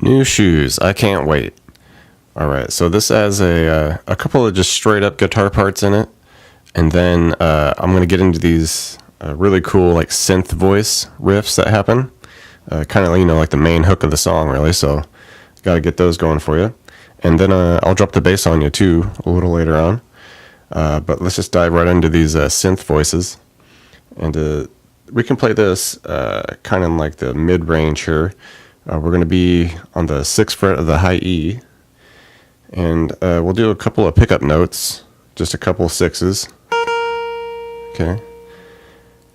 New Shooz, I can't wait. Alright, so this has a couple of just straight up guitar parts in it, and then I'm going to get into these really cool like synth voice riffs that happen. Kind of, like the main hook of the song really, so got to get those going for you. And then I'll drop the bass on you too a little later on. But let's just dive right into these synth voices. And we can play this kind of in like the mid-range here. We're going to be on the 6th fret of the high E. And we'll do a couple of pickup notes, just a couple of sixes. Okay.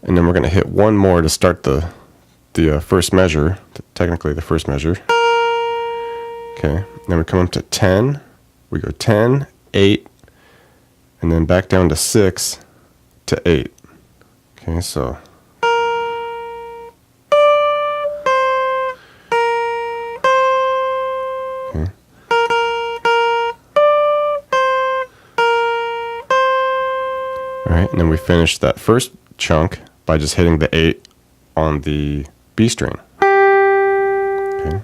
And then we're going to hit one more to start the first measure, technically the first measure. Okay. Then we come up to 10. We go 10, 8, and then back down to 6 to 8. Okay, so. Okay. Alright, and then we finish that first chunk by just hitting the 8 on the B string. Okay.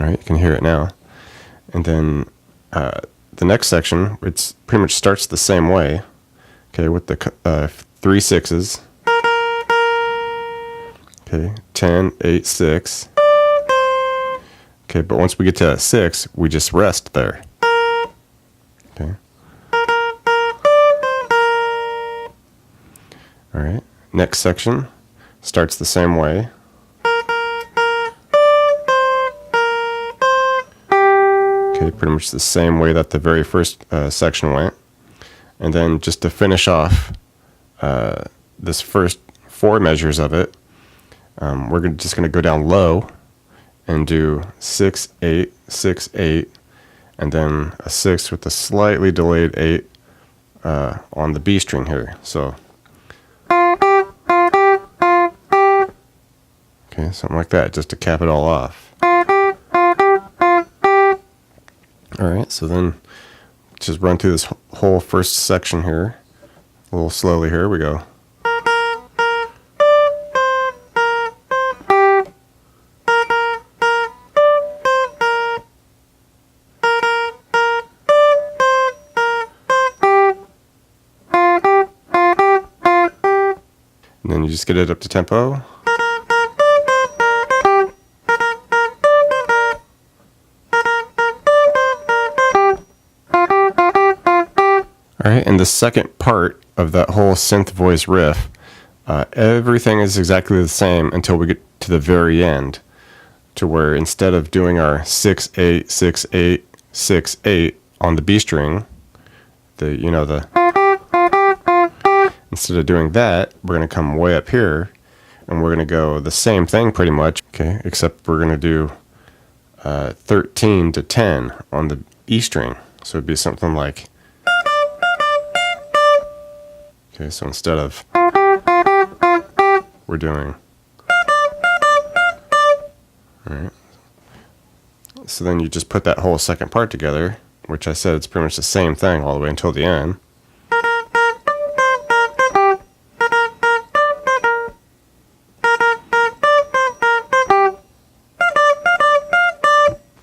Alright, you can hear it now. And then the next section, it's pretty much starts the same way. Okay, with the 3 sixes. Okay, 10, 8, 6. Okay, but once we get to that 6, we just rest there. Okay. Alright, next section starts the same way. Okay, pretty much the same way that the very first section went. And then just to finish off this first 4 measures of it, we're just going to go down low and do 6, 8, 6, 8, and then a 6 with a slightly delayed 8 on the B string here. So, okay, something like that, just to cap it all off. Alright, so then just run through this whole first section here, a little slowly here. We go. And then you just get it up to tempo. Alright, and the second part of that whole synth voice riff, everything is exactly the same until we get to the very end, to where instead of doing our 6, 8, 6, 8, 6, 8 on the B string, instead of doing that, we're going to come way up here, and we're going to go the same thing pretty much, okay, except we're going to do 13 to 10 on the E string. So it'd be something like, okay, so instead of, we're doing, alright, so then you just put that whole second part together, which I said it's pretty much the same thing all the way until the end.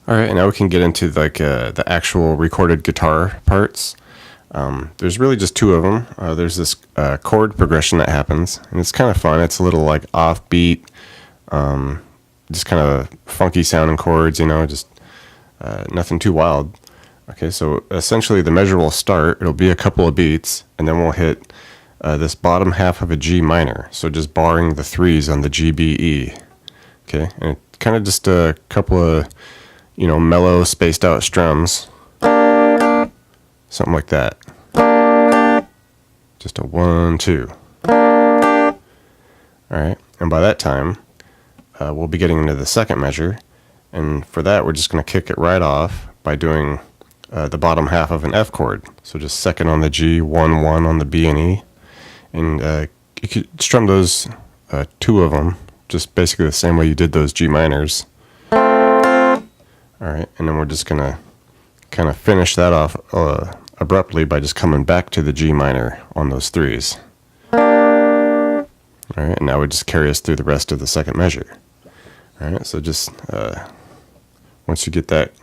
Alright, and now we can get into like the actual recorded guitar parts. There's really just 2 of them. There's this chord progression that happens, and it's kind of fun. It's a little like offbeat, just kind of funky sounding chords, just nothing too wild. Okay, so essentially the measure will start, it'll be a couple of beats, and then we'll hit this bottom half of a G minor, so just barring the 3s on the G, B, E. Okay, and it's kind of just a couple of, mellow, spaced out strums. Something like that. Just a 1, 2. Alright, and by that time, we'll be getting into the second measure. And for that, we're just going to kick it right off by doing the bottom half of an F chord. So just 2nd on the G, 1, 1 on the B and E. And you could strum those 2 of them, just basically the same way you did those G minors. Alright, and then we're just going to kind of finish that off abruptly by just coming back to the G minor on those 3s. All right, and now we just carry us through the rest of the second measure. All right, so just once you get that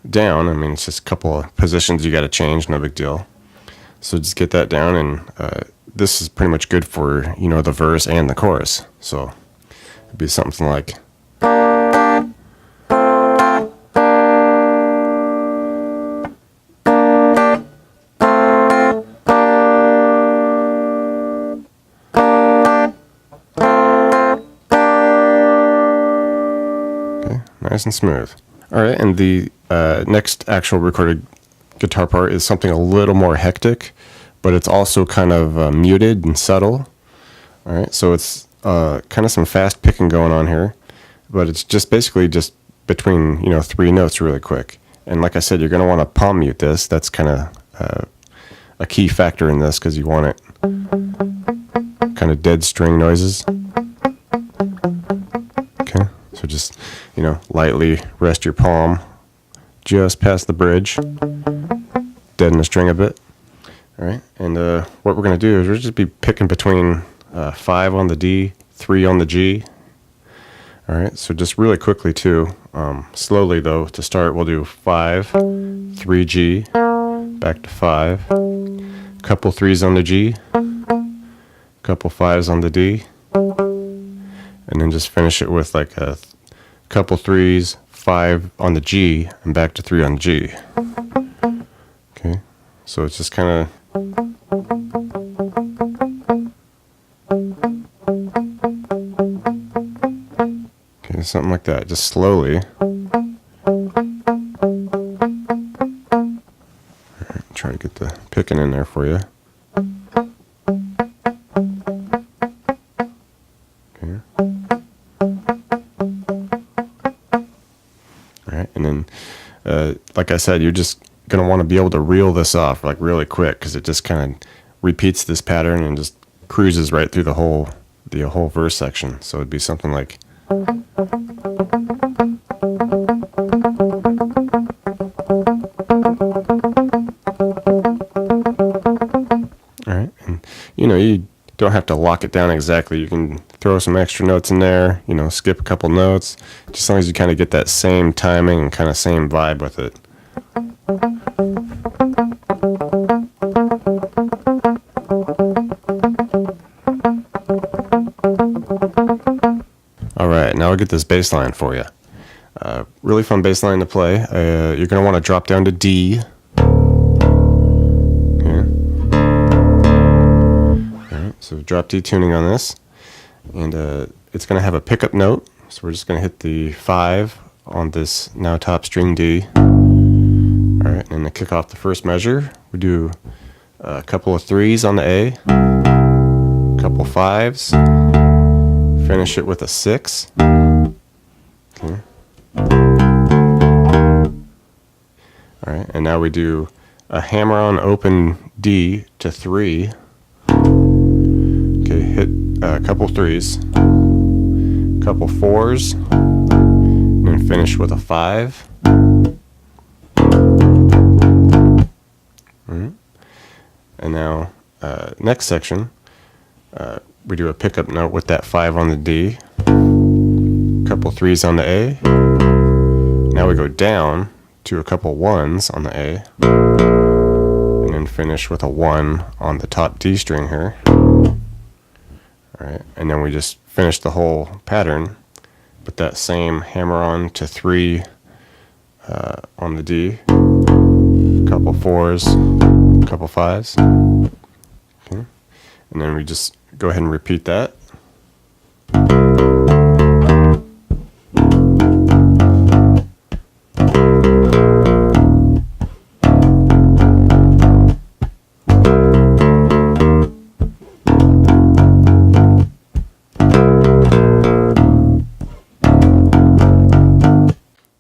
down, I mean, it's just a couple of positions you got to change, no big deal. So just get that down, and this is pretty much good for, you know, the verse and the chorus. So it'd be something like. Okay, nice and smooth. All right, and the next actual recorded guitar part is something a little more hectic, but it's also kind of muted and subtle. All right, so it's kind of some fast picking going on here, but it's just basically just between, you know, 3 notes really quick. And like I said, you're going to want to palm mute this. That's kind of a key factor in this, because you want it kind of dead string noises. Okay, so just, you know, lightly rest your palm just past the bridge, deaden the string a bit. All right, and what we're going to do is we'll just be picking between 5 on the D, 3 on the G. All right, so just really quickly too, slowly though, to start we'll do 5, 3 G, back to 5, couple 3s on the G, couple 5s on the D, and then just finish it with like a couple 3s, 5 on the G, and back to 3 on the G. Okay, so it's just kind of. Okay, something like that, just slowly. Alright, try to get the picking in there for you. Okay. Alright, and then, like I said, you're just going to want to be able to reel this off like really quick, because it just kind of repeats this pattern and just cruises right through the whole verse section. So it'd be something like. Alright, and you know, you don't have to lock it down exactly. You can throw some extra notes in there, you know, skip a couple notes, just as long as you kind of get that same timing and kind of same vibe with it. Alright, now I'll get this bass line for you. Really fun bass line to play. You're going to want to drop down to D. Okay. Alright, so drop D tuning on this. And it's going to have a pickup note. So we're just going to hit the 5 on this now top string D. Alright, and to kick off the first measure, we do a couple of 3s on the A, a couple 5s, finish it with a 6. Okay. Alright, and now we do a hammer-on open D to 3. Okay, hit a couple 3s, couple 4s, and then finish with a 5. Alright. And now, next section, we do a pickup note with that 5 on the D, couple 3s on the A. Now we go down to a couple 1s on the A, and then finish with a 1 on the top D string here. Alright, and then we just finish the whole pattern with that same hammer on to 3 on the D, couple 4s, couple 5s. Okay. And then we just go ahead and repeat that.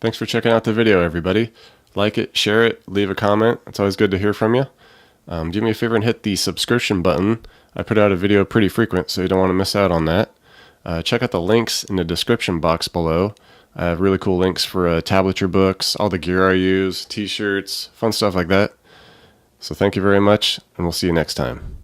Thanks for checking out the video, everybody. Like it, share it, leave a comment. It's always good to hear from you. Do me a favor and hit the subscription button. I put out a video pretty frequent, so you don't want to miss out on that. Check out the links in the description box below. I have really cool links for tablature books, all the gear I use, t-shirts, fun stuff like that. So thank you very much, and we'll see you next time.